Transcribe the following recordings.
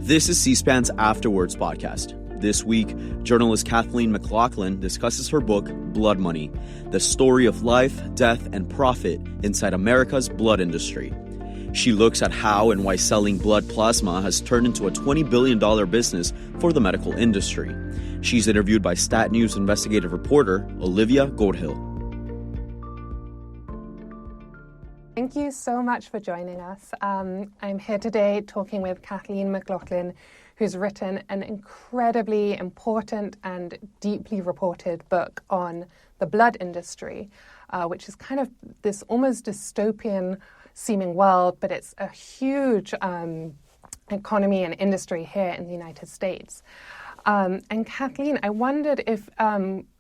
This is C-SPAN's Afterwards podcast. This week, journalist Kathleen McLaughlin discusses her book, Blood Money, the story of life, death, and profit inside America's blood industry. She looks at how and why selling blood plasma has turned into a $20 billion business for the medical industry. She's interviewed by Stat News investigative reporter Olivia Goldhill. Thank you so much for joining us. I'm here today talking with Kathleen McLaughlin, who's written an incredibly important and deeply reported book on the blood industry, which is kind of this almost dystopian seeming world, but it's a huge economy and industry here in the United States. And Kathleen, I wondered if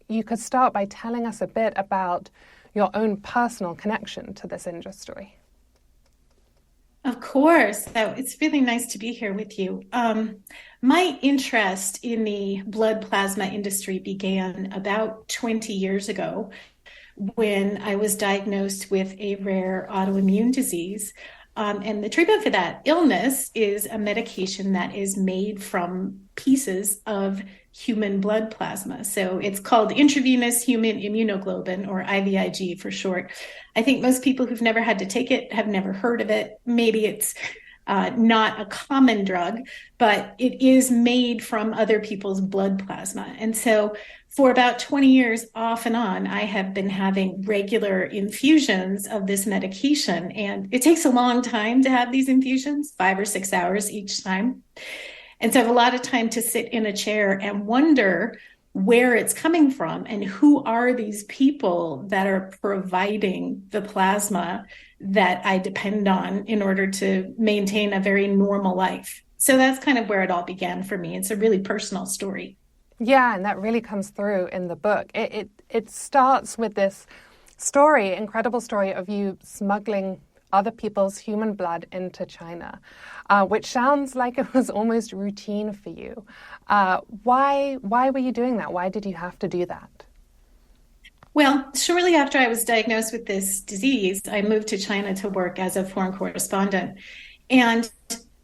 you could start by telling us a bit about your own personal connection to this industry. Of course. So it's really nice to be here with you. My interest in the blood plasma industry began about 20 years ago when I was diagnosed with a rare autoimmune disease. And the treatment for that illness is a medication that is made from pieces of human blood plasma. So it's called intravenous human immunoglobulin, or IVIG for short. I think most people who've never had to take it have never heard of it. Maybe it's not a common drug, but it is made from other people's blood plasma. And so for about 20 years off and on, I have been having regular infusions of this medication. And it takes a long time to have these infusions, 5 or 6 hours each time. And so I have a lot of time to sit in a chair and wonder where it's coming from and who are these people that are providing the plasma that I depend on in order to maintain a very normal life. So that's kind of where it all began for me. It's a really personal story. Yeah, and that really comes through in the book. It starts with this story, incredible story of you smuggling other people's human blood into China, which sounds like it was almost routine for you. Why were you doing that? Why did you have to do that? Well, shortly after I was diagnosed with this disease, I moved to China to work as a foreign correspondent. And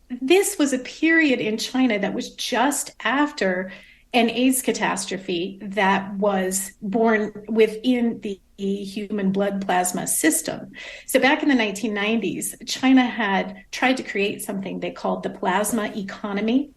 this was a period in China that was just after an AIDS catastrophe that was born within the human blood plasma system. So back in the 1990s, China had tried to create something they called the plasma economy.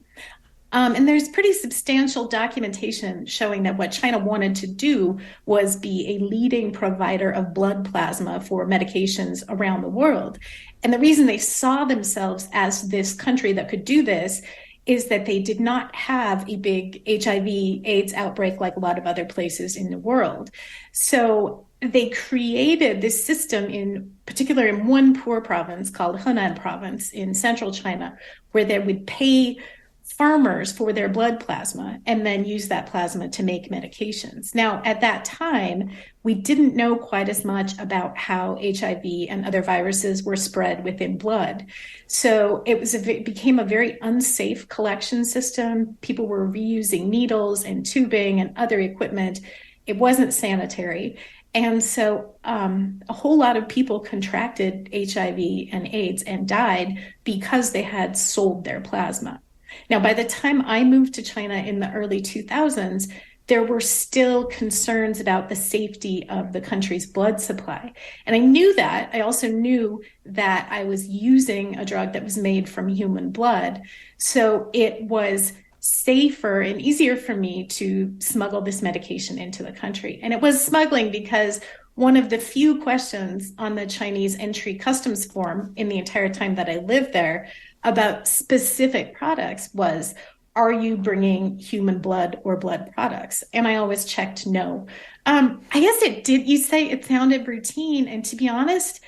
And there's pretty substantial documentation showing that what China wanted to do was be a leading provider of blood plasma for medications around the world. And the reason they saw themselves as this country that could do this is that they did not have a big HIV/AIDS outbreak like a lot of other places in the world. So they created this system in particular in one poor province called Henan province in central China, where they would pay farmers for their blood plasma and then use that plasma to make medications. Now, at that time, we didn't know quite as much about how HIV and other viruses were spread within blood. So it became a very unsafe collection system. People were reusing needles and tubing and other equipment. It wasn't sanitary. And so a whole lot of people contracted HIV and AIDS and died because they had sold their plasma. Now, by the time I moved to China in the early 2000s, there were still concerns about the safety of the country's blood supply. And I knew that. I also knew that I was using a drug that was made from human blood. So it was safer and easier for me to smuggle this medication into the country. And it was smuggling because one of the few questions on the Chinese entry customs form in the entire time that I lived there about specific products was, are you bringing human blood or blood products? And I always checked no. I guess it did. You say it sounded routine. And to be honest,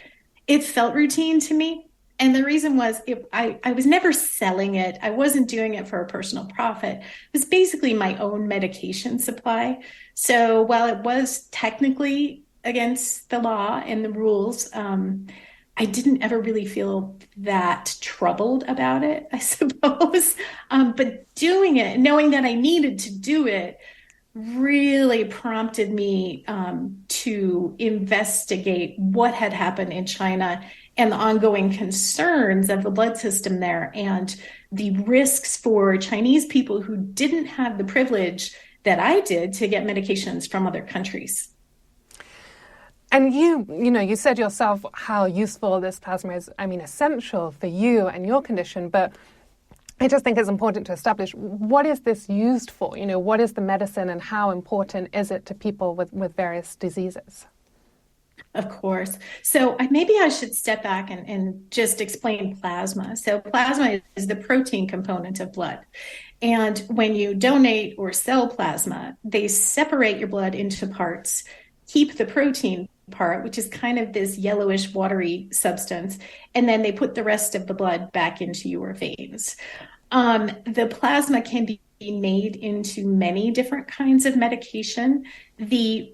it felt routine to me. And the reason was I was never selling it. I wasn't doing it for a personal profit. It was basically my own medication supply. So while it was technically against the law and the rules, I didn't ever really feel that troubled about it, I suppose. But doing it, knowing that I needed to do it, really prompted me to investigate what had happened in China and the ongoing concerns of the blood system there and the risks for Chinese people who didn't have the privilege that I did to get medications from other countries. And you said yourself how useful this plasma is, essential for you and your condition, but I just think it's important to establish, what is this used for? What is the medicine and how important is it to people with various diseases? Of course. So maybe I should step back and just explain plasma. So plasma is the protein component of blood. And when you donate or sell plasma, they separate your blood into parts, keep the protein part, which is kind of this yellowish, watery substance, and then they put the rest of the blood back into your veins. The plasma can be made into many different kinds of medication. The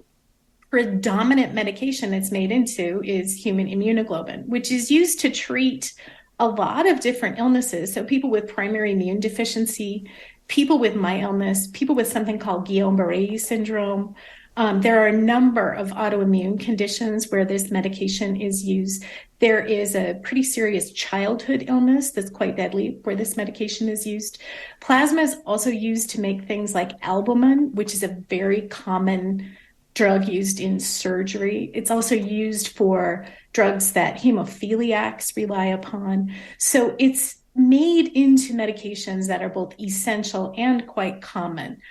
predominant medication it's made into is human immunoglobulin, which is used to treat a lot of different illnesses. So people with primary immune deficiency, people with my illness, people with something called Guillain-Barré syndrome. There are a number of autoimmune conditions where this medication is used. There is a pretty serious childhood illness that's quite deadly where this medication is used. Plasma is also used to make things like albumin, which is a very common drug used in surgery. It's also used for drugs that hemophiliacs rely upon. So it's made into medications that are both essential and quite common.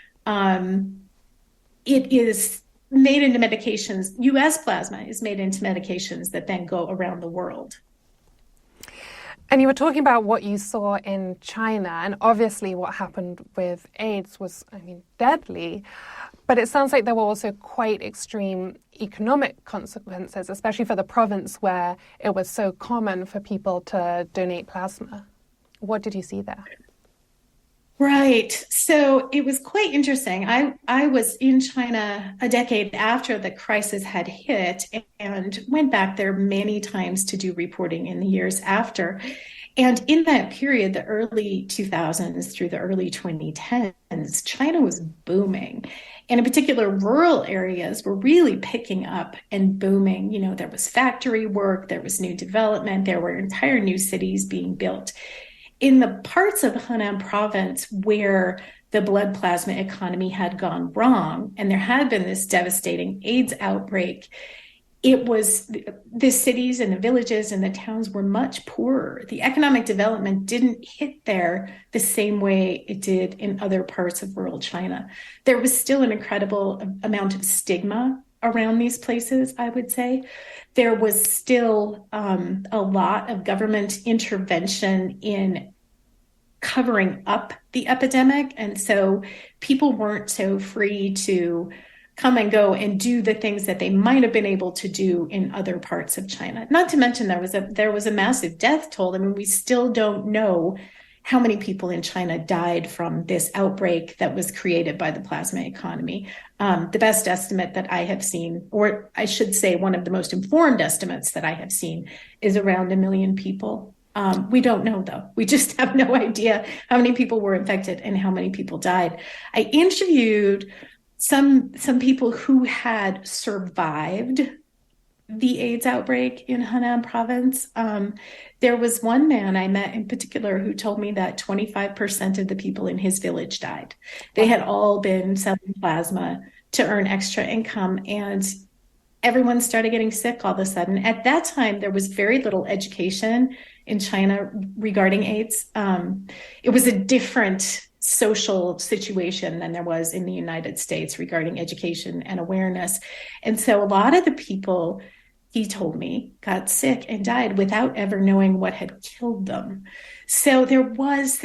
It is made into medications. U.S. plasma is made into medications that then go around the world. And you were talking about what you saw in China, and obviously what happened with AIDS was, deadly. But it sounds like there were also quite extreme economic consequences, especially for the province where it was so common for people to donate plasma. What did you see there? Right. So it was quite interesting. I was in China a decade after the crisis had hit and went back there many times to do reporting in the years after. And in that period, the early 2000s through the early 2010s, China was booming. And in particular, rural areas were really picking up and booming. There was factory work, there was new development, there were entire new cities being built. In the parts of Henan province where the blood plasma economy had gone wrong, and there had been this devastating AIDS outbreak, it was the cities and the villages and the towns were much poorer. The economic development didn't hit there the same way it did in other parts of rural China. There was still an incredible amount of stigma around these places, I would say. There was still a lot of government intervention in covering up the epidemic. And so people weren't so free to come and go and do the things that they might have been able to do in other parts of China. Not to mention there was a massive death toll. We still don't know how many people in China died from this outbreak that was created by the plasma economy. The best estimate that I have seen, or I should say one of the most informed estimates that I have seen, is around 1 million people. We don't know, though. We just have no idea how many people were infected and how many people died. I interviewed some people who had survived the AIDS outbreak in Henan province. There was one man I met in particular who told me that 25% of the people in his village died. They had all been selling plasma to earn extra income, and everyone started getting sick all of a sudden. At that time, there was very little education in China regarding AIDS. It was a different social situation than there was in the United States regarding education and awareness. And so a lot of the people, he told me, got sick and died without ever knowing what had killed them. So there was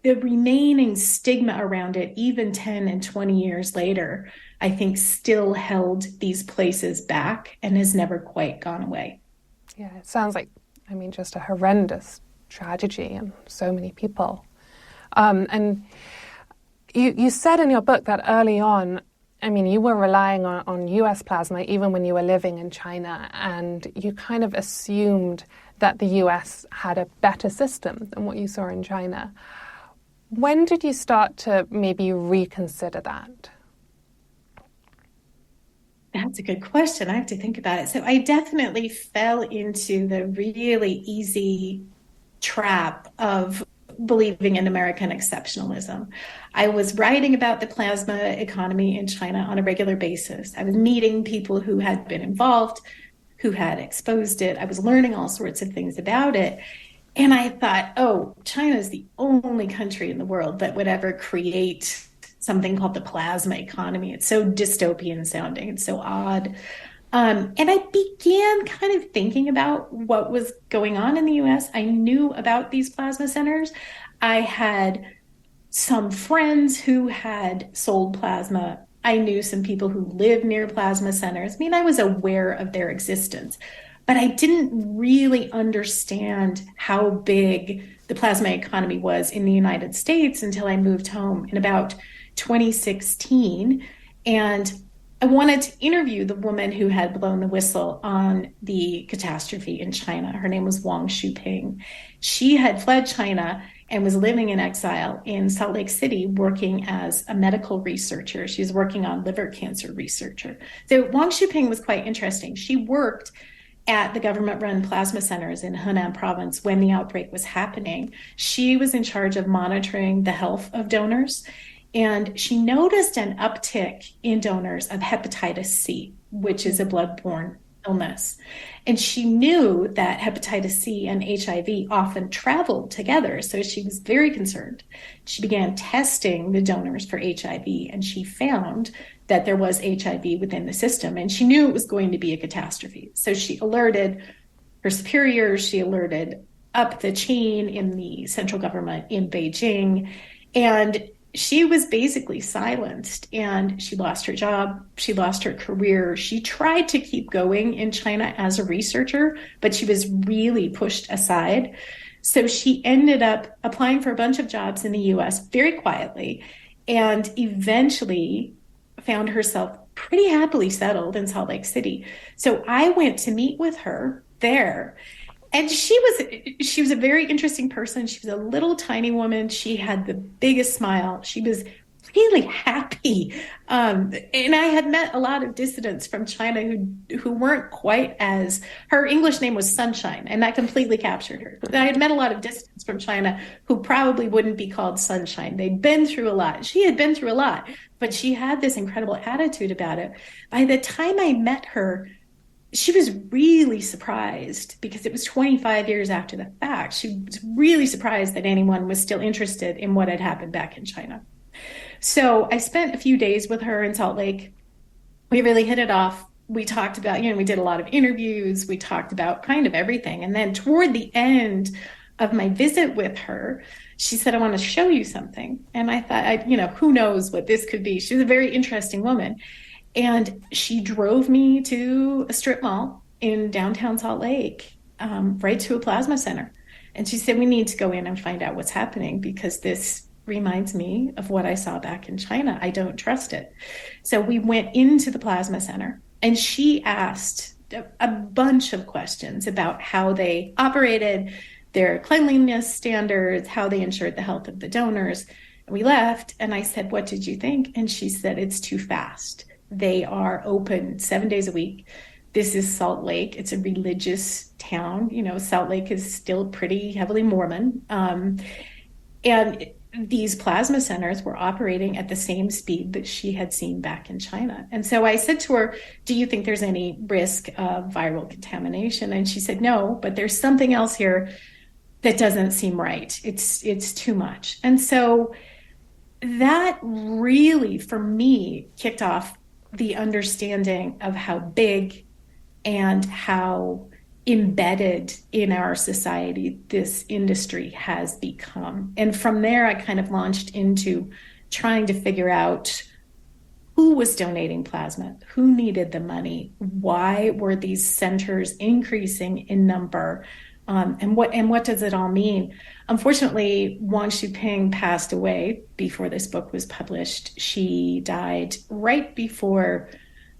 the remaining stigma around it, even 10 and 20 years later, I think still held these places back and has never quite gone away. Yeah, it sounds like, just a horrendous tragedy and so many people. And you said in your book that early on, you were relying on US plasma even when you were living in China, and you kind of assumed that the US had a better system than what you saw in China. When did you start to maybe reconsider that? That's a good question. I have to think about it. So I definitely fell into the really easy trap of believing in American exceptionalism. I was writing about the plasma economy in China on a regular basis. I was meeting people who had been involved, who had exposed it. I was learning all sorts of things about it. And I thought, oh, China is the only country in the world that would ever create something called the plasma economy. It's so dystopian sounding. It's so odd. And I began kind of thinking about what was going on in the US. I knew about these plasma centers. I had some friends who had sold plasma. I knew some people who lived near plasma centers. I mean, I was aware of their existence, but I didn't really understand how big the plasma economy was in the United States until I moved home in about 2016. And I wanted to interview the woman who had blown the whistle on the catastrophe in China. Her name was Wang Shuping. She had fled China and was living in exile in Salt Lake City, working as a medical researcher. She was working on liver cancer researcher. So Wang Shuping was quite interesting. She worked at the government-run plasma centers in Henan province when the outbreak was happening. She was in charge of monitoring the health of donors. And she noticed an uptick in donors of hepatitis C, which is a bloodborne illness. And she knew that hepatitis C and HIV often traveled together. So she was very concerned. She began testing the donors for HIV, and she found that there was HIV within the system. And she knew it was going to be a catastrophe. So she alerted her superiors. She alerted up the chain in the central government in Beijing. And she was basically silenced, and she lost her job. She lost her career. She tried to keep going in China as a researcher, but she was really pushed aside. So she ended up applying for a bunch of jobs in the US very quietly, and eventually found herself pretty happily settled in Salt Lake City. So I went to meet with her there. And she was a very interesting person. She was a little tiny woman. She had the biggest smile. She was really happy. And I had met a lot of dissidents from China who weren't quite as, her English name was Sunshine, and that completely captured her. I had met a lot of dissidents from China who probably wouldn't be called Sunshine. They'd been through a lot. She had been through a lot, but she had this incredible attitude about it. By the time I met her, she was really surprised because it was 25 years after the fact. She was really surprised that anyone was still interested in what had happened back in China. So I spent a few days with her in Salt Lake. We really hit it off. We talked about, we did a lot of interviews. We talked about kind of everything. And then toward the end of my visit with her, she said, I want to show you something. And I thought, who knows what this could be? She was a very interesting woman. And she drove me to a strip mall in downtown Salt Lake, right to a plasma center. And she said, we need to go in and find out what's happening because this reminds me of what I saw back in China. I don't trust it. So we went into the plasma center, and she asked a bunch of questions about how they operated, their cleanliness standards, how they ensured the health of the donors. And we left, and I said, what did you think? And she said, it's too fast. They are open 7 days a week. This is Salt Lake. It's a religious town. Salt Lake is still pretty heavily Mormon. And these plasma centers were operating at the same speed that she had seen back in China. And so I said to her, do you think there's any risk of viral contamination? And she said, no, but there's something else here that doesn't seem right. It's too much. And so that really, for me, kicked off the understanding of how big and how embedded in our society this industry has become. And from there, I kind of launched into trying to figure out who was donating plasma, who needed the money, why were these centers increasing in number, and what does it all mean? Unfortunately, Wang Shuping passed away before this book was published. She died right before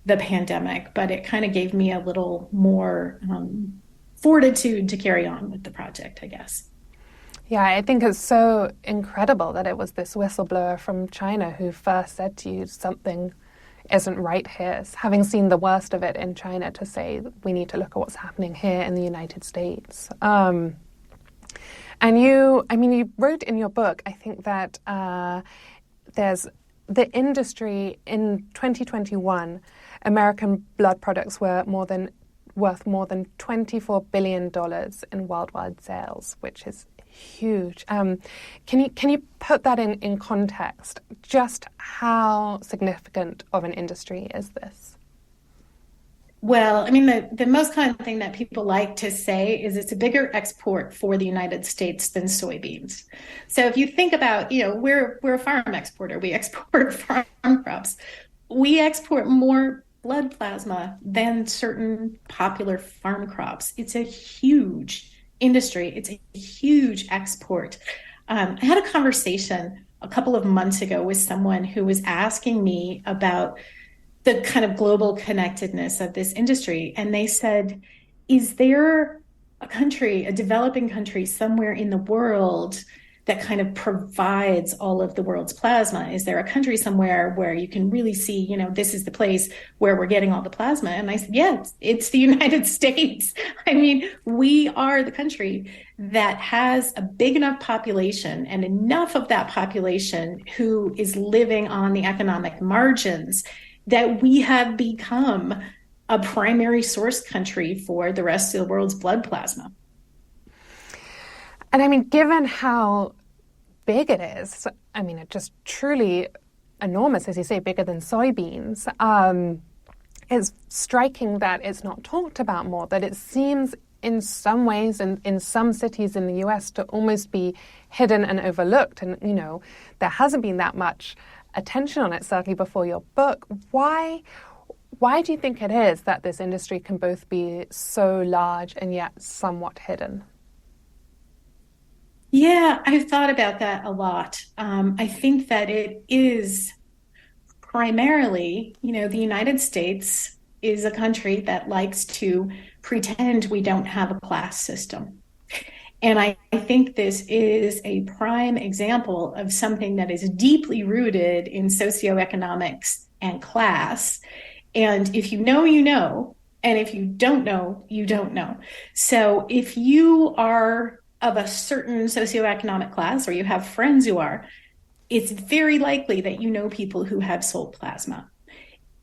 the pandemic, but it kind of gave me a little more fortitude to carry on with the project, I guess. Yeah, I think it's so incredible that it was this whistleblower from China who first said to you something isn't right here, having seen the worst of it in China, to say we need to look at what's happening here in the United States. And you wrote in your book, I think that there's the industry in 2021, American blood products were worth more than $24 billion in worldwide sales, which is huge. Can you put that in context? Just how significant of an industry is this? Well, I mean, the most common thing that people like to say is it's a bigger export for the United States than soybeans. So if you think about, we're a farm exporter. We export farm crops. We export more blood plasma than certain popular farm crops. It's a huge industry. It's a huge export. I had a conversation a couple of months ago with someone who was asking me about the kind of global connectedness of this industry. And they said, is there a country, a developing country somewhere in the world that kind of provides all of the world's plasma? Is there a country somewhere where you can really see, this is the place where we're getting all the plasma? And I said, yeah, it's the United States. I mean, we are the country that has a big enough population and enough of that population who is living on the economic margins that we have become a primary source country for the rest of the world's blood plasma. And I mean, given how big it is, I mean, it's just truly enormous, as you say, bigger than soybeans. It's striking that it's not talked about more, that it seems in some ways, in some cities in the US, to almost be hidden and overlooked. And, there hasn't been that much attention on it, certainly before your book. Why do you think it is that this industry can both be so large and yet somewhat hidden? Yeah, I've thought about that a lot. I think that it is primarily, the United States is a country that likes to pretend we don't have a class system. And I think this is a prime example of something that is deeply rooted in socioeconomics and class. And if you know, you know. And if you don't know, you don't know. So if you are of a certain socioeconomic class, or you have friends who are, it's very likely that you know people who have sold plasma.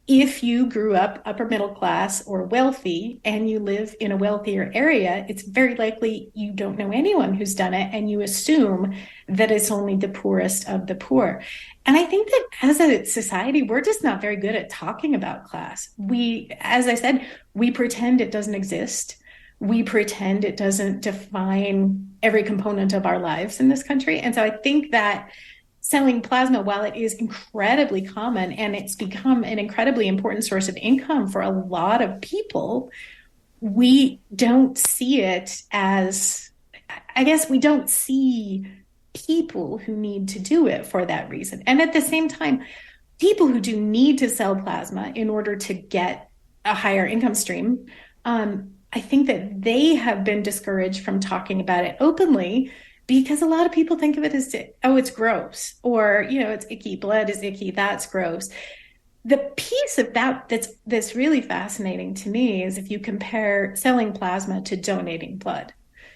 If you grew up upper middle class or wealthy and you live in a wealthier area, it's very likely you don't know anyone who's done it, and you assume that it's only the poorest of the poor. And I think that as a society, we're just not very good at talking about class. As I said, we pretend it doesn't exist. We pretend it doesn't define every component of our lives in this country. And so I think that selling plasma, while it is incredibly common and it's become an incredibly important source of income for a lot of people, we don't see it as, I guess we don't see people who need to do it for that reason. And at the same time, people who do need to sell plasma in order to get a higher income stream, I think that they have been discouraged from talking about it openly, because a lot of people think of it as, it's gross, or, it's icky, blood is icky, that's gross. The piece of that that's really fascinating to me is if you compare selling plasma to donating blood.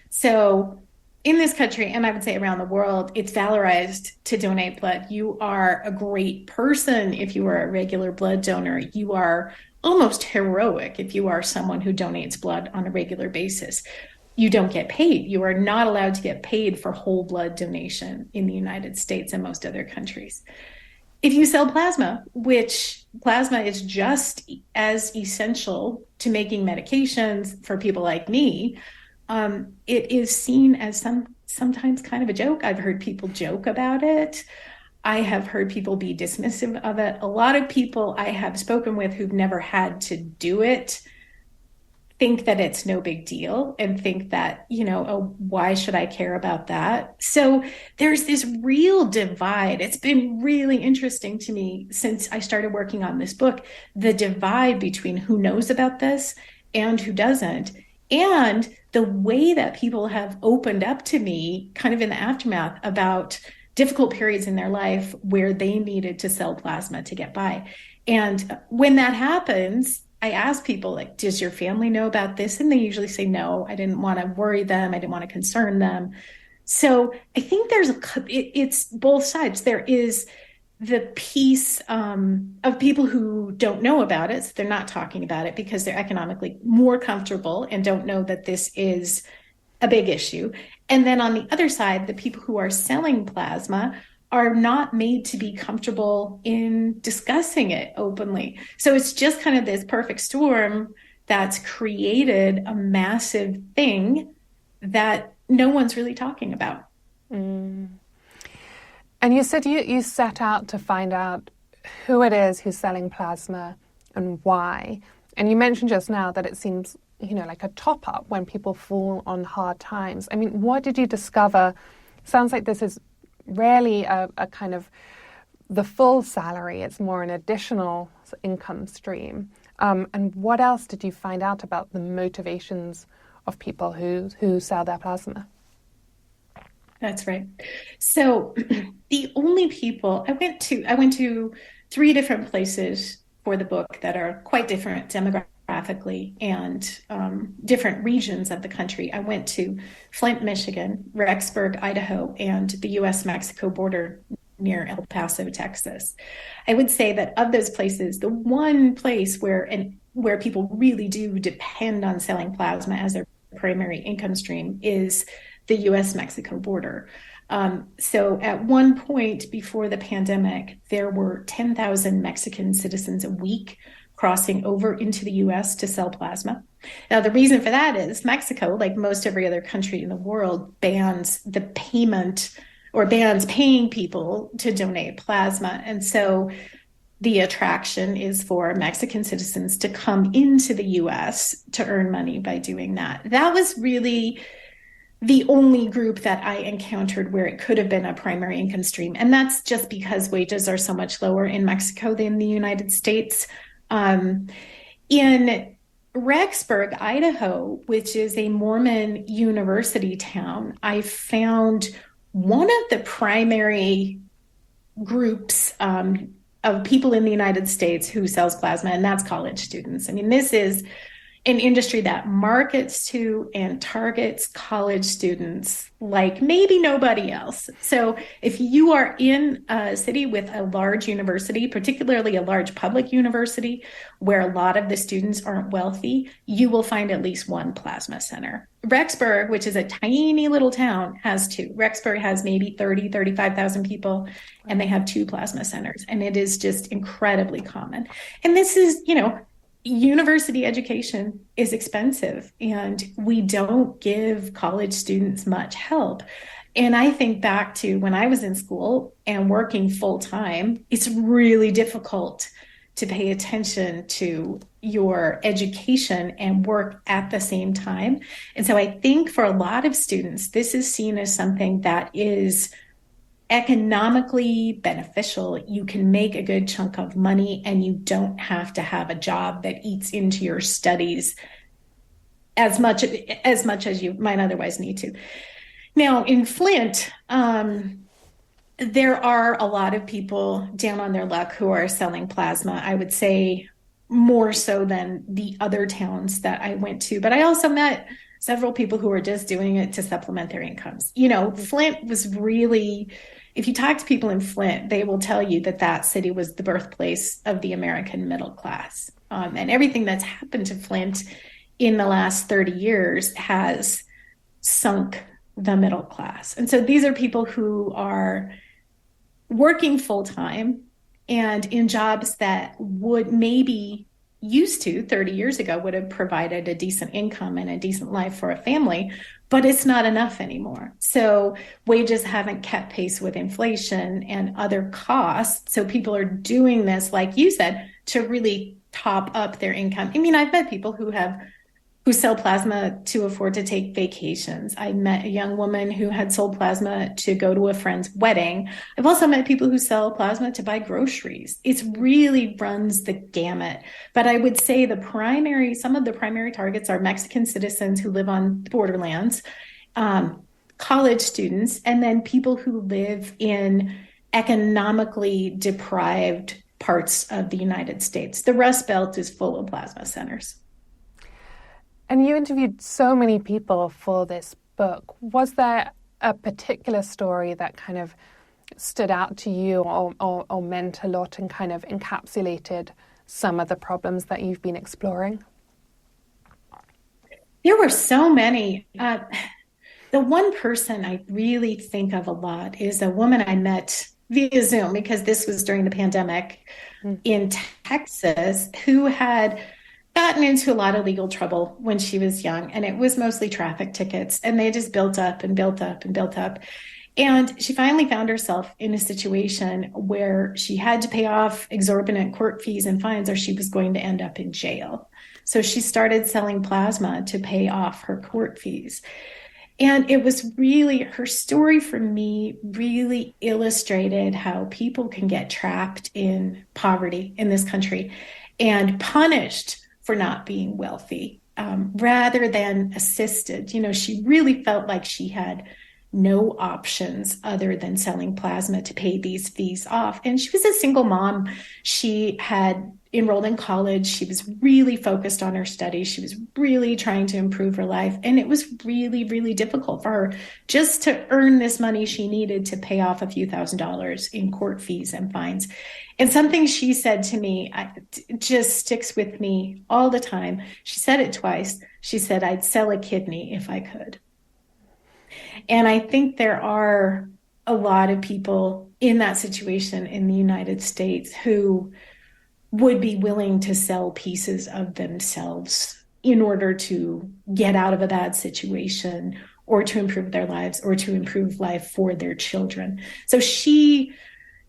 So in this country, and I would say around the world, it's valorized to donate blood. You are a great person if you are a regular blood donor. You are almost heroic if you are someone who donates blood on a regular basis. You don't get paid. You are not allowed to get paid for whole blood donation in the United States and most other countries. If you sell plasma, which plasma is just as essential to making medications for people like me, it is seen as sometimes kind of a joke. I've heard people joke about it. I have heard people be dismissive of it. A lot of people I have spoken with who've never had to do it think that it's no big deal and think that, why should I care about that? So there's this real divide. It's been really interesting to me since I started working on this book, the divide between who knows about this and who doesn't. And the way that people have opened up to me kind of in the aftermath about difficult periods in their life where they needed to sell plasma to get by. And when that happens, I ask people, like, does your family know about this? And they usually say, no, I didn't want to worry them. I didn't want to concern them. So I think it's both sides. There is the piece of people who don't know about it. So they're not talking about it because they're economically more comfortable and don't know that this is a big issue. And then on the other side, the people who are selling plasma are not made to be comfortable in discussing it openly. So it's just kind of this perfect storm that's created a massive thing that no one's really talking about. Mm. And you said you set out to find out who it is who's selling plasma and why. And you mentioned just now that it seems, like a top-up when people fall on hard times. I mean, what did you discover? Sounds like this is rarely a kind of the full salary. It's more an additional income stream. And what else did you find out about the motivations of people who sell their plasma? That's right. So the only people I went to 3 different places for the book that are quite different demographically and different regions of the country. I went to Flint, Michigan, Rexburg, Idaho, and the U.S.-Mexico border near El Paso, Texas. I would say that of those places, the one place where people really do depend on selling plasma as their primary income stream is the U.S.-Mexico border. So at one point before the pandemic, there were 10,000 Mexican citizens a week crossing over into the U.S. to sell plasma. Now, the reason for that is Mexico, like most every other country in the world, bans the payment or bans paying people to donate plasma. And so the attraction is for Mexican citizens to come into the U.S. to earn money by doing that. That was really the only group that I encountered where it could have been a primary income stream. And that's just because wages are so much lower in Mexico than the United States. In Rexburg, Idaho, which is a Mormon university town, I found one of the primary groups of people in the United States who sells plasma, and that's college students. I mean, this is an industry that markets to and targets college students like maybe nobody else. So if you are in a city with a large university, particularly a large public university, where a lot of the students aren't wealthy, you will find at least one plasma center. Rexburg, which is a tiny little town, has 2. Rexburg has maybe 35,000 people, and they have 2 plasma centers. And it is just incredibly common. And this is, university education is expensive, and we don't give college students much help. And I think back to when I was in school and working full time, it's really difficult to pay attention to your education and work at the same time. And so I think for a lot of students, this is seen as something that is economically beneficial. You can make a good chunk of money and you don't have to have a job that eats into your studies as much as you might otherwise need to. Now in Flint, there are a lot of people down on their luck who are selling plasma. I would say more so than the other towns that I went to, but I also met several people who were just doing it to supplement their incomes. Flint was really, if you talk to people in Flint, they will tell you that city was the birthplace of the American middle class. And everything that's happened to Flint in the last 30 years has sunk the middle class. And so these are people who are working full time and in jobs that would maybe used to 30 years ago would have provided a decent income and a decent life for a family, but it's not enough anymore. So wages haven't kept pace with inflation and other costs. So people are doing this, like you said, to really top up their income. I mean, I've met people who sell plasma to afford to take vacations. I met a young woman who had sold plasma to go to a friend's wedding. I've also met people who sell plasma to buy groceries. It really runs the gamut. But I would say some of the primary targets are Mexican citizens who live on the borderlands, college students, and then people who live in economically deprived parts of the United States. The Rust Belt is full of plasma centers. And you interviewed so many people for this book. Was there a particular story that kind of stood out to you or meant a lot and kind of encapsulated some of the problems that you've been exploring? There were so many. The one person I really think of a lot is a woman I met via Zoom, because this was during the pandemic, in Texas, who had gotten into a lot of legal trouble when she was young. And it was mostly traffic tickets. And they just built up and built up and built up. And she finally found herself in a situation where she had to pay off exorbitant court fees and fines, or she was going to end up in jail. So she started selling plasma to pay off her court fees. And it was really, her story for me really illustrated how people can get trapped in poverty in this country and punished for not being wealthy, rather than assisted. You know, she really felt like she had no options other than selling plasma to pay these fees off. And she was a single mom. She had enrolled in college. She was really focused on her studies. She was really trying to improve her life. And it was really, really difficult for her just to earn this money she needed to pay off a few $1,000s in court fees and fines. And something she said to me just sticks with me all the time. She said it twice. She said, "I'd sell a kidney if I could." And I think there are a lot of people in that situation in the United States who would be willing to sell pieces of themselves in order to get out of a bad situation or to improve their lives or to improve life for their children. So she,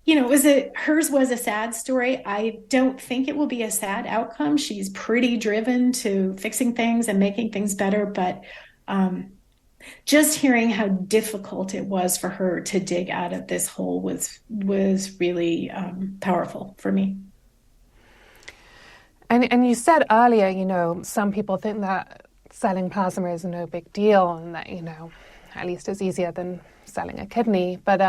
you know, hers was a sad story. I don't think it will be a sad outcome. She's pretty driven to fixing things and making things better, but just hearing how difficult it was for her to dig out of this hole was really powerful for me. And you said earlier, you know, some people think that selling plasma is no big deal and that, you know, at least it's easier than selling a kidney. But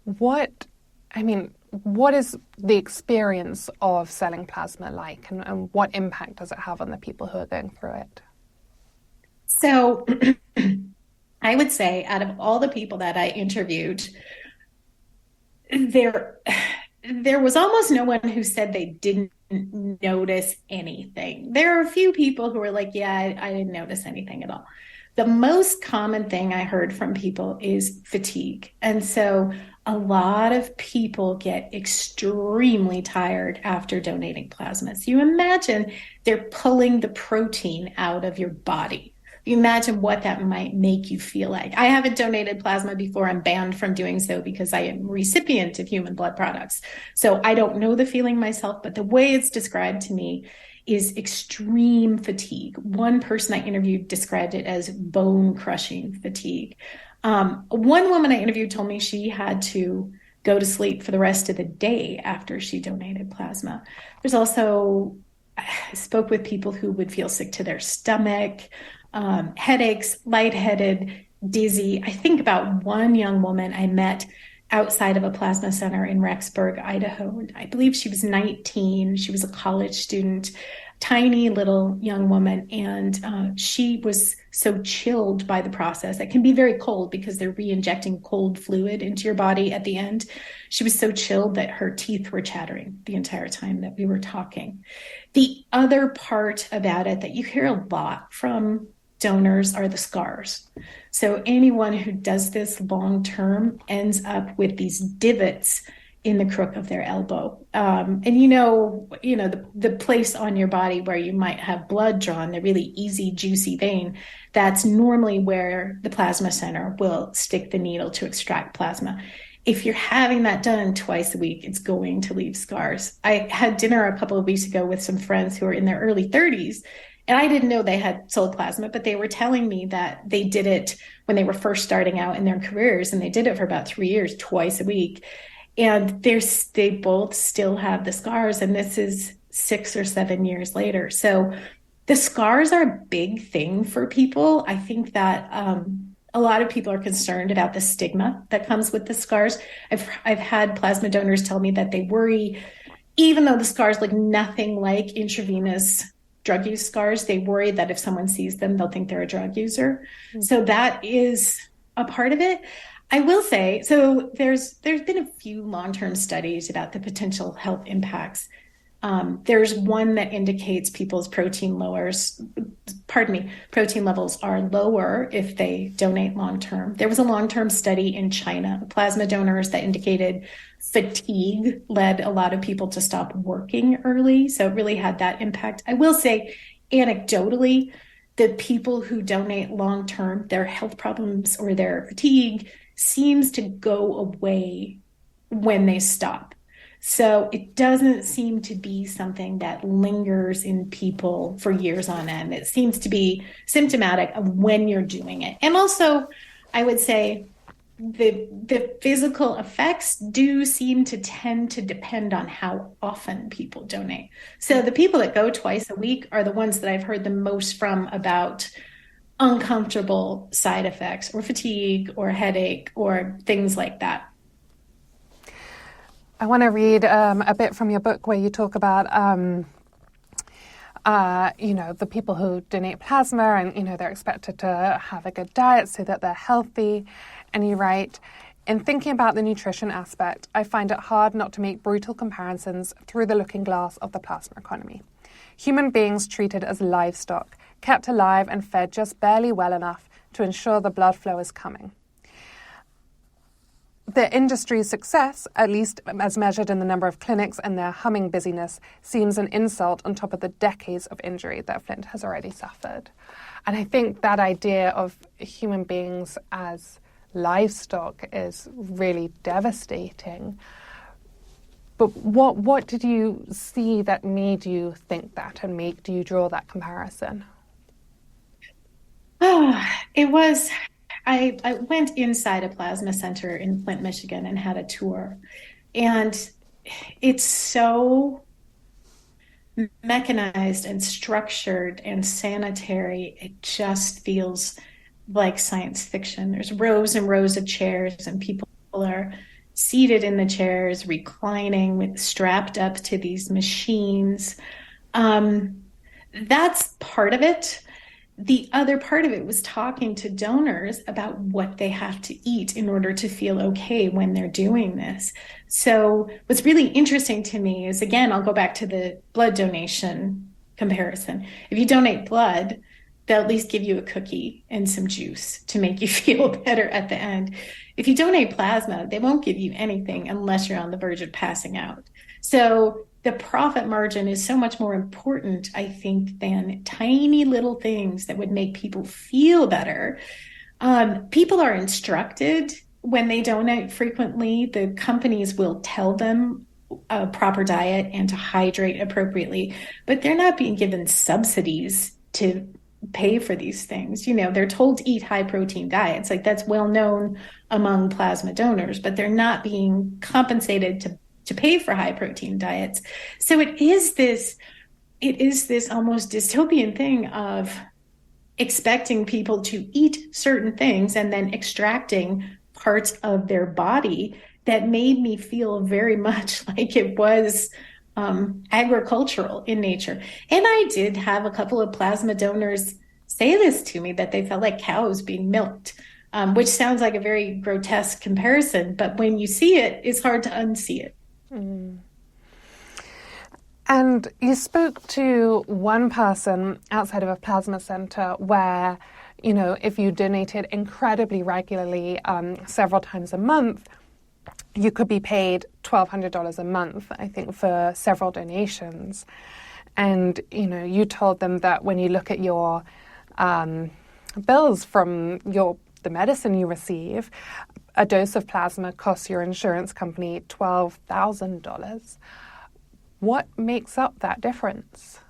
what is the experience of selling plasma like, and what impact does it have on the people who are going through it? So I would say out of all the people that I interviewed, there was almost no one who said they didn't notice anything. There are a few people who were like, yeah, I didn't notice anything at all. The most common thing I heard from people is fatigue. And so a lot of people get extremely tired after donating plasma. So you imagine they're pulling the protein out of your body. You imagine what that might make you feel like. I haven't donated plasma before. I'm banned from doing so because I am a recipient of human blood products. So I don't know the feeling myself, but the way it's described to me is extreme fatigue. One person I interviewed described it as bone-crushing fatigue. One woman I interviewed told me she had to go to sleep for the rest of the day after she donated plasma. There's also, I spoke with people who would feel sick to their stomach, headaches, lightheaded, dizzy. I think about one young woman I met outside of a plasma center in Rexburg, Idaho. I believe she was 19. She was a college student, tiny little young woman. And she was so chilled by the process. It can be very cold because they're re-injecting cold fluid into your body at the end. She was so chilled that her teeth were chattering the entire time that we were talking. The other part about it that you hear a lot from donors are the scars. So anyone who does this long term ends up with these divots in the crook of their elbow. And the place on your body where you might have blood drawn, the really easy, juicy vein, that's normally where the plasma center will stick the needle to extract plasma. If you're having that done twice a week, it's going to leave scars. I had dinner a couple of weeks ago with some friends who are in their early 30s, and I didn't know they had sold plasma, but they were telling me that they did it when they were first starting out in their careers, and they did it for about 3 years, twice a week. And they both still have the scars, and this is 6 or 7 years later. So the scars are a big thing for people. I think that a lot of people are concerned about the stigma that comes with the scars. I've had plasma donors tell me that they worry even though the scars look nothing like intravenous drug use scars, they worry that if someone sees them, they'll think they're a drug user. So that is a part of it. I will say, so there's been a few long-term studies about the potential health impacts. There's one that indicates people's protein levels are lower if they donate long-term. There was a long-term study in China of plasma donors that indicated fatigue led a lot of people to stop working early. So it really had that impact. I will say, anecdotally, the people who donate long-term, their health problems or their fatigue seems to go away when they stop. So it doesn't seem to be something that lingers in people for years on end. It seems to be symptomatic of when you're doing it. And also, I would say the physical effects do seem to tend to depend on how often people donate. So the people that go twice a week are the ones that I've heard the most from about uncomfortable side effects or fatigue or headache or things like that. I want to read a bit from your book where you talk about, the people who donate plasma and, they're expected to have a good diet so that they're healthy. And you write, in thinking about the nutrition aspect, I find it hard not to make brutal comparisons through the looking glass of the plasma economy. Human beings treated as livestock, kept alive and fed just barely well enough to ensure the blood flow is coming. The industry's success, at least as measured in the number of clinics and their humming busyness, seems an insult on top of the decades of injury that Flint has already suffered. And I think that idea of human beings as livestock is really devastating. But what did you see that made you think that and make you draw that comparison? It was... I went inside a plasma center in Flint, Michigan, and had a tour. And it's so mechanized and structured and sanitary. It just feels like science fiction. There's rows and rows of chairs, and people are seated in the chairs, reclining, strapped up to these machines. That's part of it. The other part of it was talking to donors about what they have to eat in order to feel okay when they're doing this. So what's really interesting to me is, again, I'll go back to the blood donation comparison. If you donate blood, they'll at least give you a cookie and some juice to make you feel better at the end. If you donate plasma, they won't give you anything unless you're on the verge of passing out. So the profit margin is so much more important, I think, than tiny little things that would make people feel better. People are instructed when they donate frequently. The companies will tell them a proper diet and to hydrate appropriately, but they're not being given subsidies to pay for these things. They're told to eat high protein diets. Like, that's well known among plasma donors, but they're not being compensated to pay for high protein diets. So it is this almost dystopian thing of expecting people to eat certain things and then extracting parts of their body that made me feel very much like it was agricultural in nature. And I did have a couple of plasma donors say this to me, that they felt like cows being milked, which sounds like a very grotesque comparison, but when you see it, it's hard to unsee it. Mm. And you spoke to one person outside of a plasma center where, if you donated incredibly regularly, several times a month, you could be paid $1,200 a month, I think, for several donations. And, you told them that when you look at your bills from the medicine you receive, a dose of plasma costs your insurance company $12,000. What makes up that difference?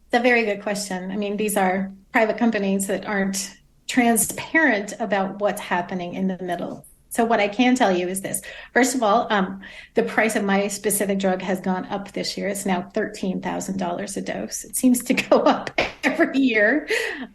It's a very good question. I mean, these are private companies that aren't transparent about what's happening in the middle. So what I can tell you is this. First of all, the price of my specific drug has gone up this year. It's now $13,000 a dose. It seems to go up every year.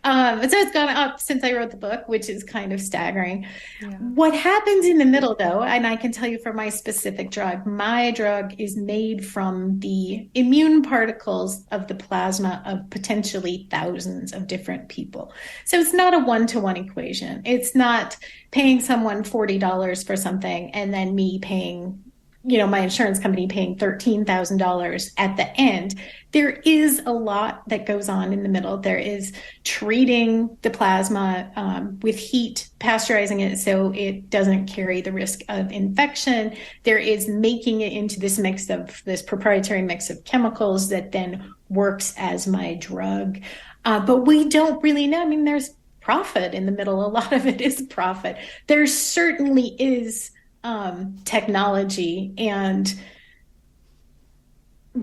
So it's gone up since I wrote the book, which is kind of staggering. Yeah. What happens in the middle, though, and I can tell you for my specific drug, my drug is made from the immune particles of the plasma of potentially thousands of different people. So it's not a one-to-one equation. It's not paying someone $40 for something and then me paying, my insurance company paying $13,000 at the end. There is a lot that goes on in the middle. There is treating the plasma with heat, pasteurizing it so it doesn't carry the risk of infection. There is making it into this proprietary mix of chemicals that then works as my drug. But we don't really know. I mean, there's profit in the middle. A lot of it is profit. There certainly is technology, and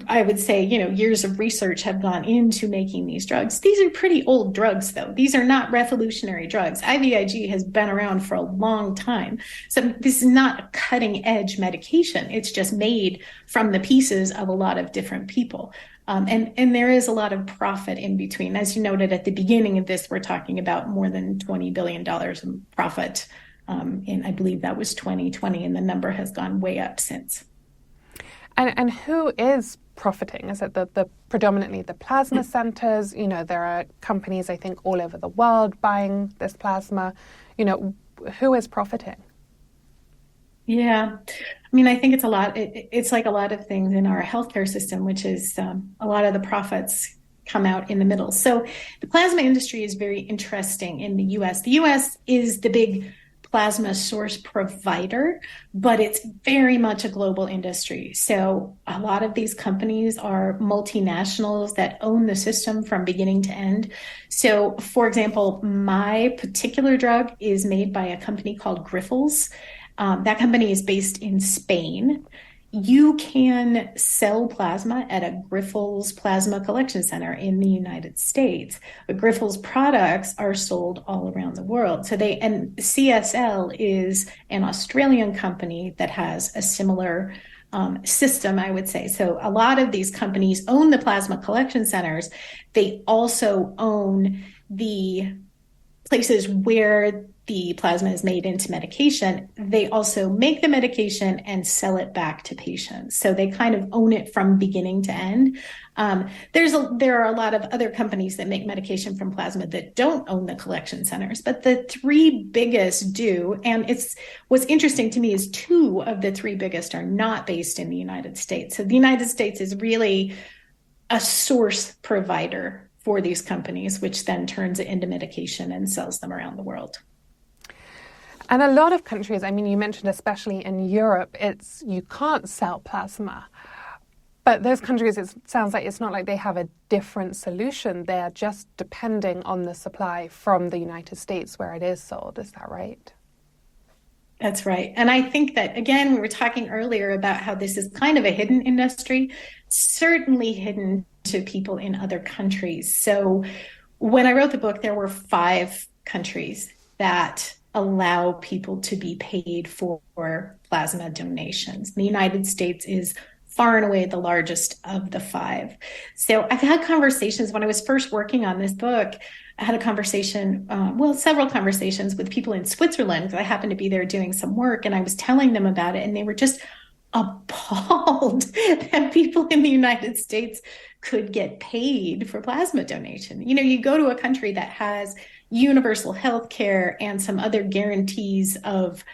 I would say, years of research have gone into making these drugs. These are pretty old drugs, though. These are not revolutionary drugs. IVIG has been around for a long time. So this is not a cutting edge medication. It's just made from the pieces of a lot of different people. And there is a lot of profit in between. As you noted at the beginning of this, we're talking about more than $20 billion in profit. And I believe that was 2020, and the number has gone way up since. And who is profiting? Is it the predominantly the plasma centers? There are companies, I think, all over the world buying this plasma. Who is profiting? Yeah. I mean, I think it's a lot. It's like a lot of things in our healthcare system, which is a lot of the profits come out in the middle. So the plasma industry is very interesting in the U.S. The U.S. is the big plasma source provider, but it's very much a global industry. So a lot of these companies are multinationals that own the system from beginning to end. So, for example, my particular drug is made by a company called Grifols. That company is based in Spain. You can sell plasma at a Grifols plasma collection center in the United States, but Grifols products are sold all around the world. And CSL is an Australian company that has a similar system, I would say. So a lot of these companies own the plasma collection centers. They also own the places where the plasma is made into medication. They also make the medication and sell it back to patients. So they kind of own it from beginning to end. There are a lot of other companies that make medication from plasma that don't own the collection centers, but the three biggest do. And what's interesting to me is two of the three biggest are not based in the United States. So the United States is really a source provider for these companies, which then turns it into medication and sells them around the world. And a lot of countries, I mean, you mentioned especially in Europe, you can't sell plasma. But those countries, it sounds like it's not like they have a different solution. They're just depending on the supply from the United States where it is sold. Is that right? That's right. And I think that, again, we were talking earlier about how this is kind of a hidden industry, certainly hidden to people in other countries. So when I wrote the book, there were 5 countries that allow people to be paid for plasma donations. The United States is far and away the largest of the 5. So I've had conversations when I was first working on this book. I had a conversation, several conversations with people in Switzerland, because I happened to be there doing some work, and I was telling them about it, and they were just appalled that people in the United States could get paid for plasma donation. You go to a country that has universal health care and some other guarantees of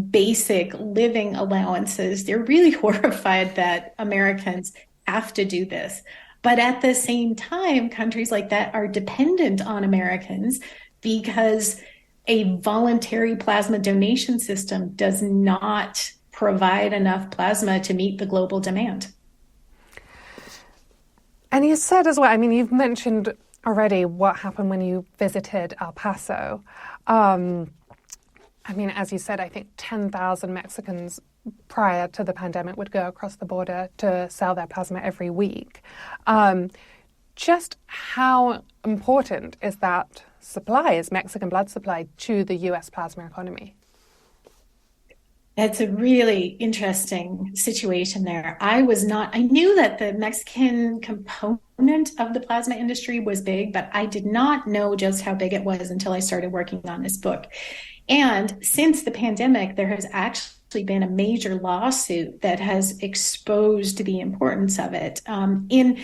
basic living allowances. They're really horrified that Americans have to do this. But at the same time, countries like that are dependent on Americans because a voluntary plasma donation system does not provide enough plasma to meet the global demand. And you said as well, I mean, you've mentioned already what happened when you visited El Paso. I mean, as you said, I think 10,000 Mexicans prior to the pandemic would go across the border to sell their plasma every week. Just how important is that supply, is Mexican blood supply, to the U.S. plasma economy? That's a really interesting situation there. I knew that the Mexican component of the plasma industry was big, but I did not know just how big it was until I started working on this book. And since the pandemic, there has actually been a major lawsuit that has exposed the importance of it. In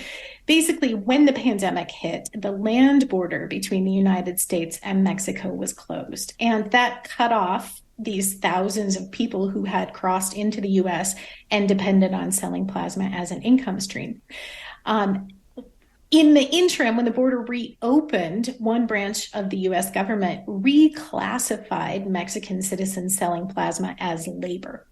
basically, when the pandemic hit, the land border between the United States and Mexico was closed, and that cut off these thousands of people who had crossed into the US and depended on selling plasma as an income stream. In the interim, when the border reopened, one branch of the US government reclassified Mexican citizens selling plasma as labor.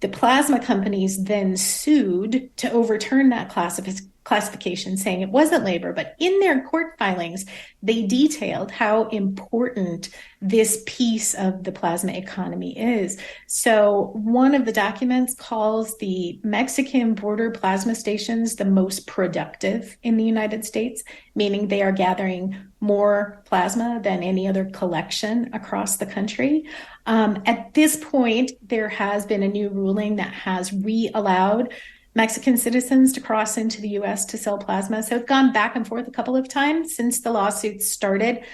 The plasma companies then sued to overturn that classification, saying it wasn't labor, but in their court filings, they detailed how important this piece of the plasma economy is. So one of the documents calls the Mexican border plasma stations the most productive in the United States, meaning they are gathering more plasma than any other collection across the country. At this point, there has been a new ruling that has re-allowed Mexican citizens to cross into the US to sell plasma. So it's gone back and forth a couple of times since the lawsuit started.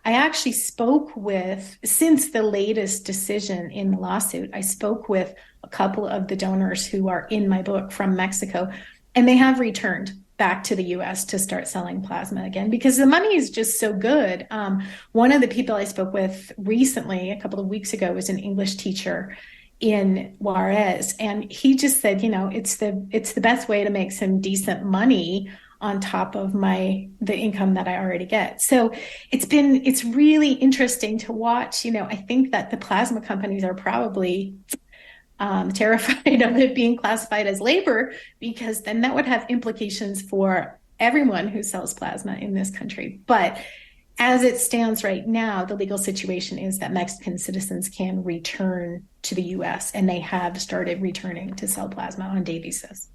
I actually since the latest decision in the lawsuit, I spoke with a couple of the donors who are in my book from Mexico, and they have returned back to the US to start selling plasma again because the money is just so good. One of the people I spoke with recently, a couple of weeks ago, was an English teacher in Juarez, and he just said, it's the best way to make some decent money on top of the income that I already get. So it's really interesting to watch. I think that the plasma companies are probably terrified of it being classified as labor, because then that would have implications for everyone who sells plasma in this country. But as it stands right now, the legal situation is that Mexican citizens can return to the US, and they have started returning to sell plasma on day basis.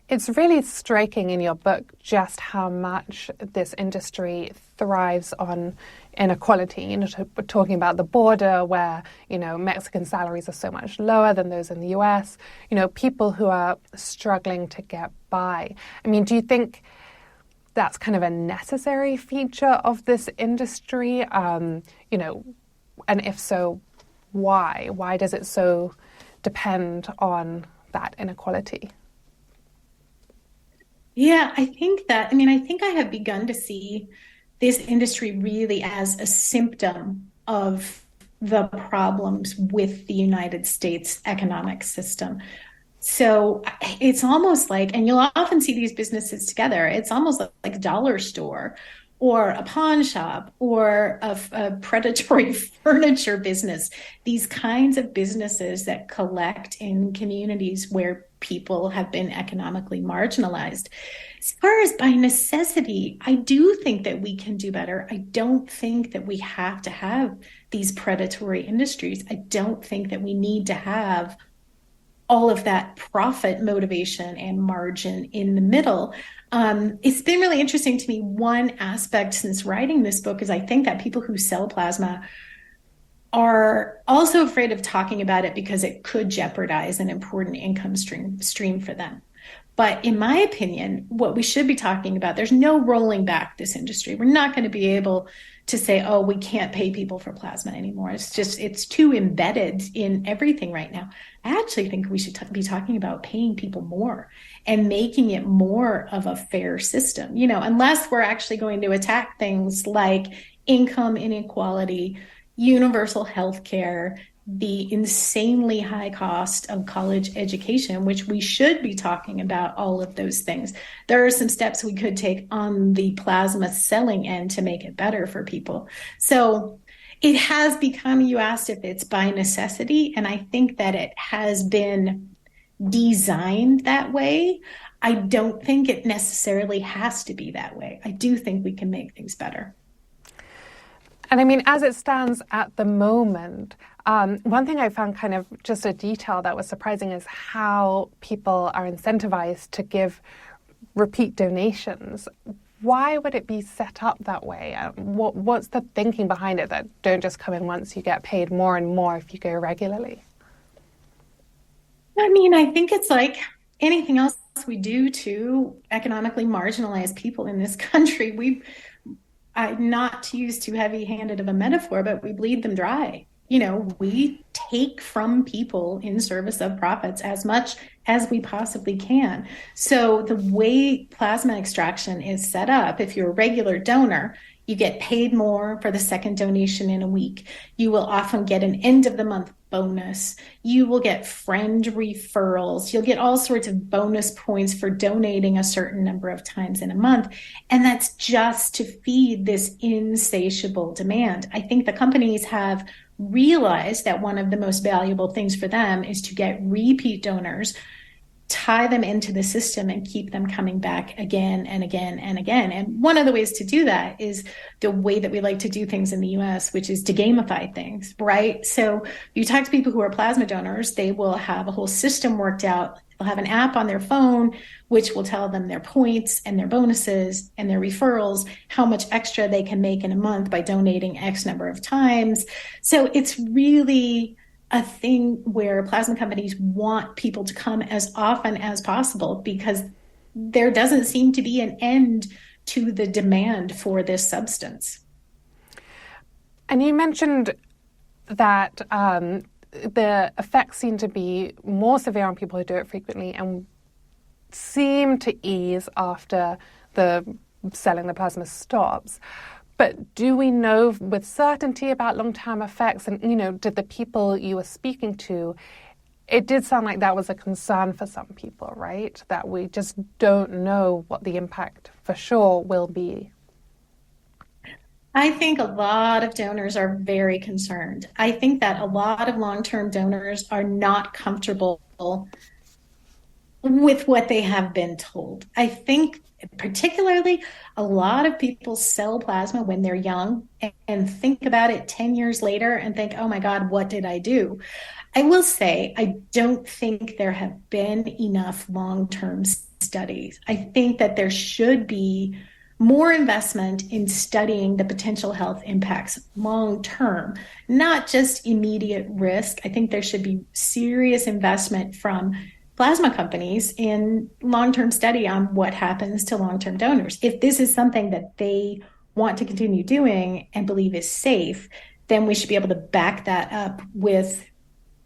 It's really striking in your book just how much this industry thrives on inequality. Talking about the border where, Mexican salaries are so much lower than those in the US, people who are struggling to get by. I mean, do you think that's kind of a necessary feature of this industry? And if so, why? Why does it so depend on that inequality? Yeah, I think I have begun to see this industry really as a symptom of the problems with the United States economic system. So it's almost like, and you'll often see these businesses together, it's almost like a dollar store or a pawn shop or a predatory furniture business, these kinds of businesses that collect in communities where people have been economically marginalized. As far as by necessity, I do think that we can do better. I don't think that we have to have these predatory industries. I don't think that we need to have all of that profit motivation and margin in the middle. It's been really interesting to me. One aspect since writing this book is I think that people who sell plasma are also afraid of talking about it because it could jeopardize an important income stream for them. But in my opinion, what we should be talking about, there's no rolling back this industry. We're not going to be able to say, oh, we can't pay people for plasma anymore. It's too embedded in everything right now. I actually think we should be talking about paying people more and making it more of a fair system, unless we're actually going to attack things like income inequality, universal health care, the insanely high cost of college education, which we should be talking about all of those things. There are some steps we could take on the plasma selling end to make it better for people. So it has become, you asked if it's by necessity, and I think that it has been designed that way. I don't think it necessarily has to be that way. I do think we can make things better. And I mean, as it stands at the moment, one thing I found kind of just a detail that was surprising is how people are incentivized to give repeat donations. Why would it be set up that way? What's the thinking behind it that don't just come in once, you get paid more and more if you go regularly? I mean, I think it's like anything else we do to economically marginalize people in this country. Not to use too heavy-handed of a metaphor, but we bleed them dry. We take from people in service of profits as much as we possibly can. So the way plasma extraction is set up, if you're a regular donor, you get paid more for the second donation in a week. You will often get an end of the month bonus. You will get friend referrals. You'll get all sorts of bonus points for donating a certain number of times in a month. And that's just to feed this insatiable demand. I think the companies have realized that one of the most valuable things for them is to get repeat donors, tie them into the system, and keep them coming back again and again and again. And one of the ways to do that is the way that we like to do things in the US, which is to gamify things, right? So you talk to people who are plasma donors, they will have a whole system worked out. They'll have an app on their phone, which will tell them their points and their bonuses and their referrals, how much extra they can make in a month by donating X number of times. So it's really a thing where plasma companies want people to come as often as possible because there doesn't seem to be an end to the demand for this substance. And you mentioned that the effects seem to be more severe on people who do it frequently and seem to ease after the selling the plasma stops. But do we know with certainty about long-term effects? And, did the people you were speaking to, it did sound like that was a concern for some people, right? That we just don't know what the impact for sure will be. I think a lot of donors are very concerned. I think that a lot of long-term donors are not comfortable with what they have been told. I think particularly a lot of people sell plasma when they're young and think about it 10 years later and think, oh my God, what did I do? I will say, I don't think there have been enough long-term studies. I think that there should be more investment in studying the potential health impacts long-term, not just immediate risk. I think there should be serious investment from plasma companies in long-term study on what happens to long-term donors. If this is something that they want to continue doing and believe is safe, then we should be able to back that up with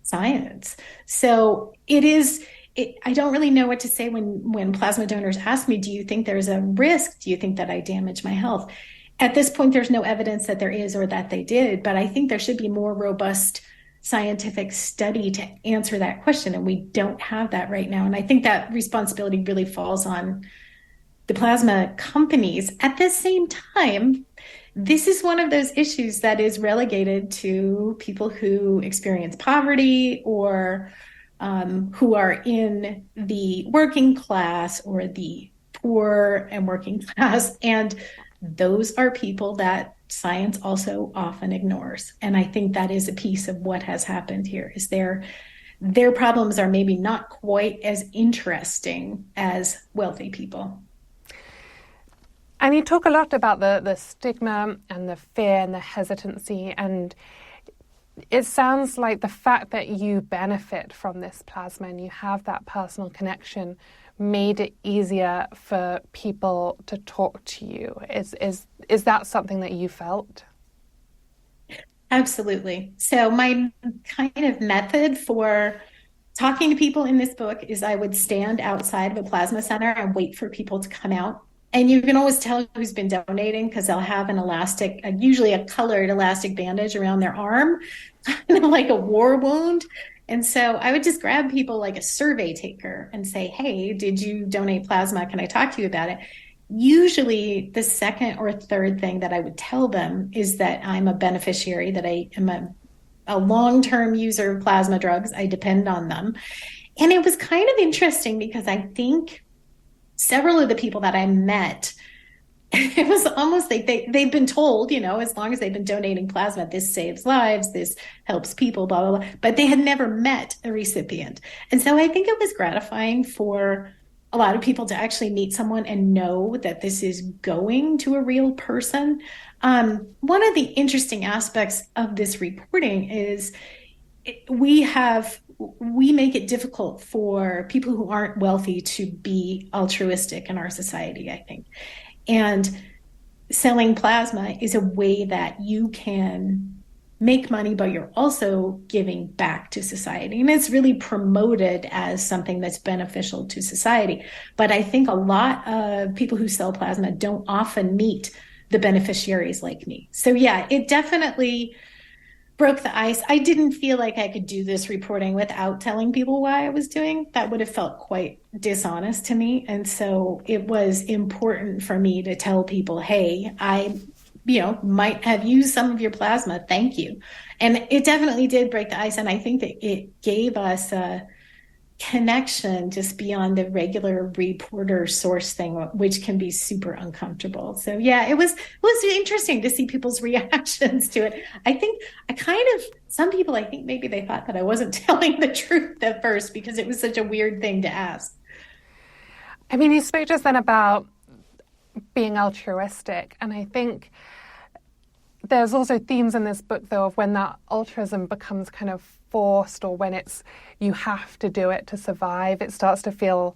science. So I don't really know what to say when plasma donors ask me, do you think there's a risk? Do you think that I damage my health? At this point, there's no evidence that there is or that they did, but I think there should be more robust scientific study to answer that question, and we don't have that right now. And I think that responsibility really falls on the plasma companies. At the same time, this is one of those issues that is relegated to people who experience poverty or who are in the working class or the poor and working class. And those are people that science also often ignores. And I think that is a piece of what has happened here, is their problems are maybe not quite as interesting as wealthy people. And you talk a lot about the stigma and the fear and the hesitancy, and it sounds like the fact that you benefit from this plasma and you have that personal connection made it easier for people to talk to you. Is that something that you felt? Absolutely. So my kind of method for talking to people in this book is I would stand outside of a plasma center and wait for people to come out. And you can always tell who's been donating because they'll have an elastic, usually a colored elastic bandage around their arm, kind of like a war wound. And so I would just grab people like a survey taker and say, hey, did you donate plasma? Can I talk to you about it? Usually the second or third thing that I would tell them is that I'm a beneficiary, that I am a long-term user of plasma drugs. I depend on them. And it was kind of interesting because I think several of the people that I met, it was almost like they've been told, as long as they've been donating plasma, this saves lives, this helps people, blah, blah, blah. But they had never met a recipient. And so I think it was gratifying for a lot of people to actually meet someone and know that this is going to a real person. One of the interesting aspects of this reporting is we make it difficult for people who aren't wealthy to be altruistic in our society, I think. And selling plasma is a way that you can make money, but you're also giving back to society. And it's really promoted as something that's beneficial to society. But I think a lot of people who sell plasma don't often meet the beneficiaries like me. So yeah, it definitely broke the ice. I didn't feel like I could do this reporting without telling people why I was doing. That would have felt quite dishonest to me. And so it was important for me to tell people, hey, I might have used some of your plasma. Thank you. And it definitely did break the ice. And I think that it gave us a connection just beyond the regular reporter source thing, which can be super uncomfortable. So yeah, it was interesting to see people's reactions to it. Some people, I think maybe they thought that I wasn't telling the truth at first because it was such a weird thing to ask. I mean, you spoke just then about being altruistic, and I think there's also themes in this book, though, of when that altruism becomes kind of forced, or when you have to do it to survive. It starts to feel,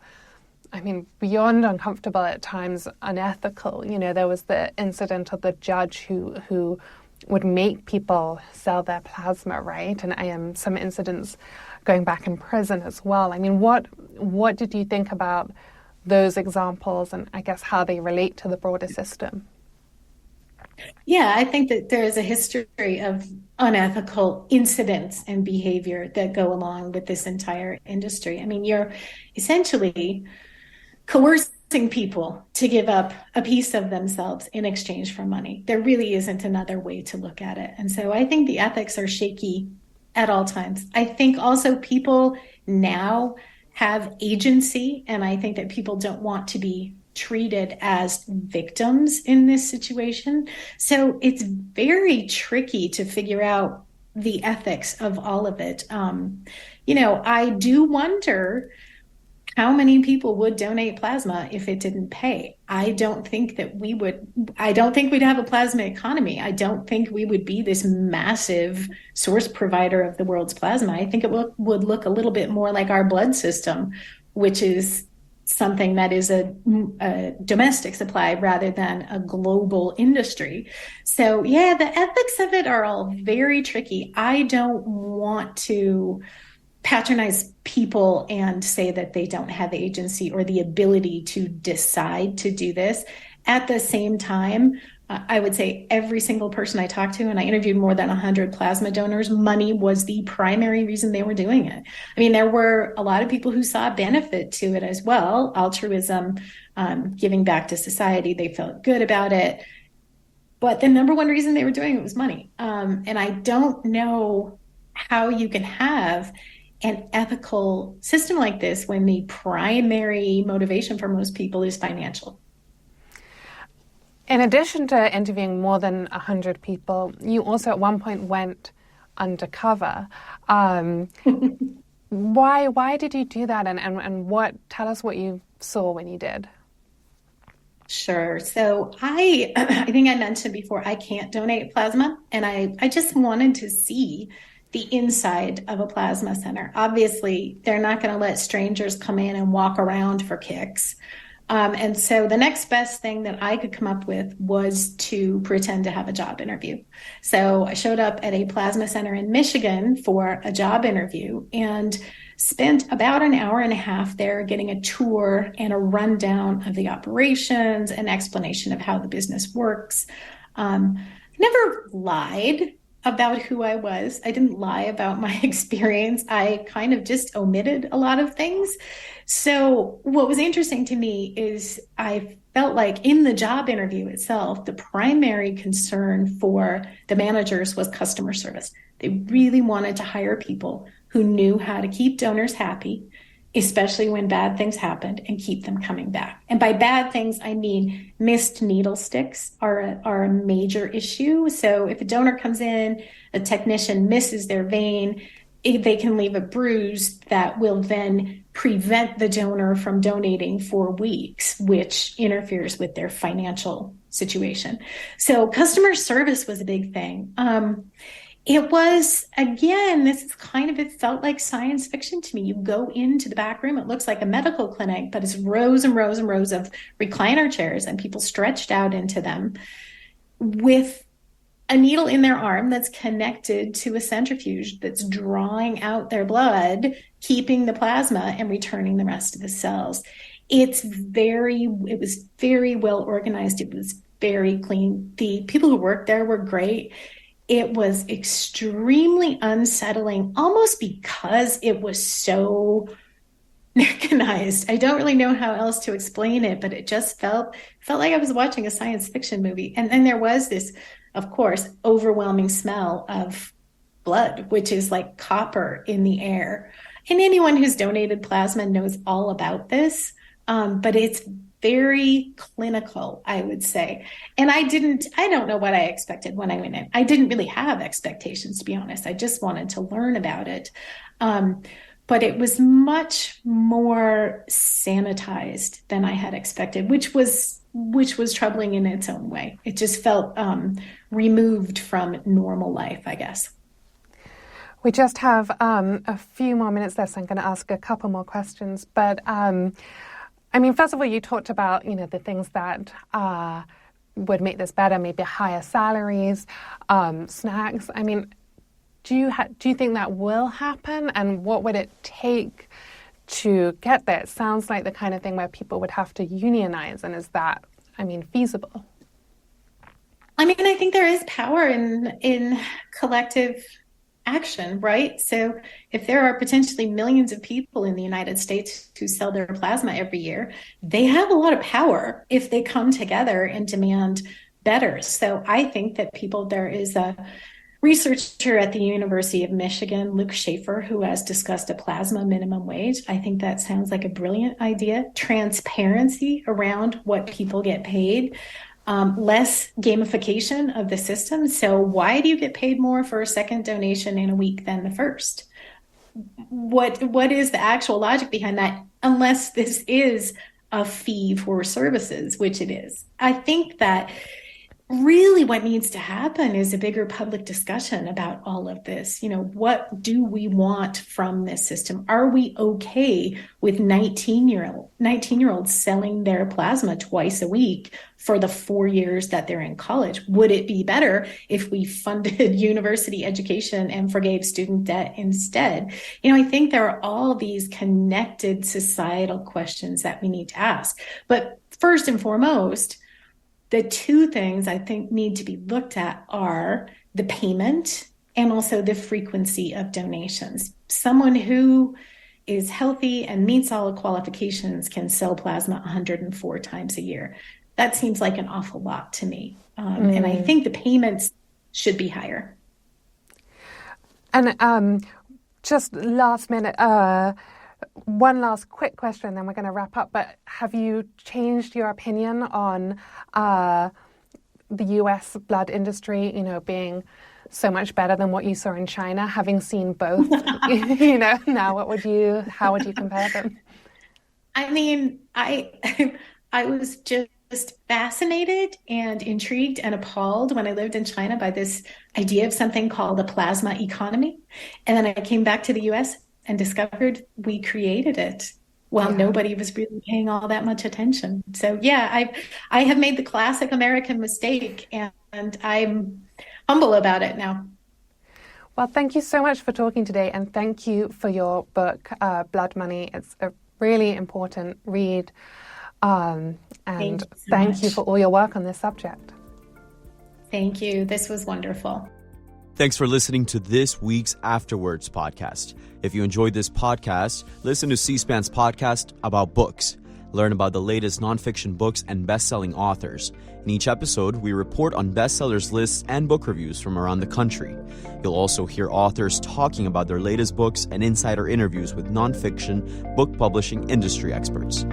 beyond uncomfortable at times, unethical. There was the incident of the judge who would make people sell their plasma, right? And some incidents going back in prison as well. I mean, what did you think about those examples, and I guess how they relate to the broader system? Yeah, I think that there is a history of unethical incidents and behavior that go along with this entire industry. I mean, you're essentially coercing people to give up a piece of themselves in exchange for money. There really isn't another way to look at it. And so I think the ethics are shaky at all times. I think also people now have agency, and I think that people don't want to be treated as victims in this situation. So it's very tricky to figure out the ethics of all of it. I do wonder how many people would donate plasma if it didn't pay. I don't think we'd have a plasma economy. I don't think we would be this massive source provider of the world's plasma. I think it would look a little bit more like our blood system, which is something that is a domestic supply rather than a global industry. So yeah, the ethics of it are all very tricky. I don't want to patronize people and say that they don't have agency or the ability to decide to do this. At the same time, I would say every single person I talked to, and I interviewed more than 100 plasma donors, money was the primary reason they were doing it. I mean, there were a lot of people who saw benefit to it as well. Altruism, giving back to society, they felt good about it. But the number one reason they were doing it was money. And I don't know how you can have an ethical system like this when the primary motivation for most people is financial. In addition to interviewing more than 100 people, you also at one point went undercover. Why did you do that, and tell us what you saw when you did? Sure. So I think I mentioned before, I can't donate plasma, and I just wanted to see the inside of a plasma center. Obviously, they're not going to let strangers come in and walk around for kicks. And so the next best thing that I could come up with was to pretend to have a job interview. So I showed up at a plasma center in Michigan for a job interview and spent about an hour and a half there getting a tour and a rundown of the operations, an explanation of how the business works. Never lied about who I was. I didn't lie about my experience. I kind of just omitted a lot of things. So what was interesting to me is I felt like in the job interview itself, the primary concern for the managers was customer service. They really wanted to hire people who knew how to keep donors happy, especially when bad things happened, and keep them coming back. And by bad things, I mean missed needle sticks are a major issue. So if a donor comes in, a technician misses their vein, they can leave a bruise that will then prevent the donor from donating for weeks, which interferes with their financial situation. So customer service was a big thing. It was, again, it felt like science fiction to me. You go into the back room, it looks like a medical clinic, but it's rows and rows and rows of recliner chairs and people stretched out into them with a needle in their arm that's connected to a centrifuge that's drawing out their blood, keeping the plasma and returning the rest of the cells. It was very well organized. It was very clean. The people who worked there were great. It was extremely unsettling, almost because it was so mechanized. I don't really know how else to explain it, but it just felt like I was watching a science fiction movie. And then there was this, of course, overwhelming smell of blood, which is like copper in the air. And anyone who's donated plasma knows all about this, but it's very clinical, I would say. And I don't know what I expected when I went in. I didn't really have expectations, to be honest. I just wanted to learn about it. But it was much more sanitized than I had expected, which was troubling in its own way. It just felt removed from normal life, I guess. We just have a few more minutes left, so I'm going to ask a couple more questions. But first of all, you talked about, the things that would make this better, maybe higher salaries, snacks. Do you think that will happen? And what would it take to get there? It sounds like the kind of thing where people would have to unionize. And is that, feasible? I think there is power in collective action, right? So if there are potentially millions of people in the United States who sell their plasma every year, they have a lot of power if they come together and demand better. So I think that there is a researcher at the University of Michigan, Luke Schaefer, who has discussed a plasma minimum wage. I think that sounds like a brilliant idea. Transparency around what people get paid. Less gamification of the system. So why do you get paid more for a second donation in a week than the first? What is the actual logic behind that? Unless this is a fee for services, which it is. I think that really what needs to happen is a bigger public discussion about all of this. What do we want from this system? Are we okay with 19-year-olds selling their plasma twice a week for the 4 years that they're in college? Would it be better if we funded university education and forgave student debt instead? I think there are all these connected societal questions that we need to ask. But first and foremost, the two things I think need to be looked at are the payment and also the frequency of donations. Someone who is healthy and meets all the qualifications can sell plasma 104 times a year. That seems like an awful lot to me. And I think the payments should be higher. And just last minute, one last quick question, then we're going to wrap up. But have you changed your opinion on the U.S. blood industry, being so much better than what you saw in China, having seen both? Now how would you compare them? I was just fascinated and intrigued and appalled when I lived in China by this idea of something called a plasma economy. And then I came back to the U.S. and discovered we created it while nobody was really paying all that much attention. So I have made the classic American mistake, and I'm humble about it now. Well, thank you so much for talking today, and thank you for your book, Blood Money. It's a really important read, and thank you for all your work on this subject. Thank you. This was wonderful. Thanks for listening to this week's Afterwards podcast. If you enjoyed this podcast, listen to C-SPAN's podcast about books. Learn about the latest nonfiction books and best-selling authors. In each episode, we report on bestsellers lists and book reviews from around the country. You'll also hear authors talking about their latest books and insider interviews with nonfiction book publishing industry experts.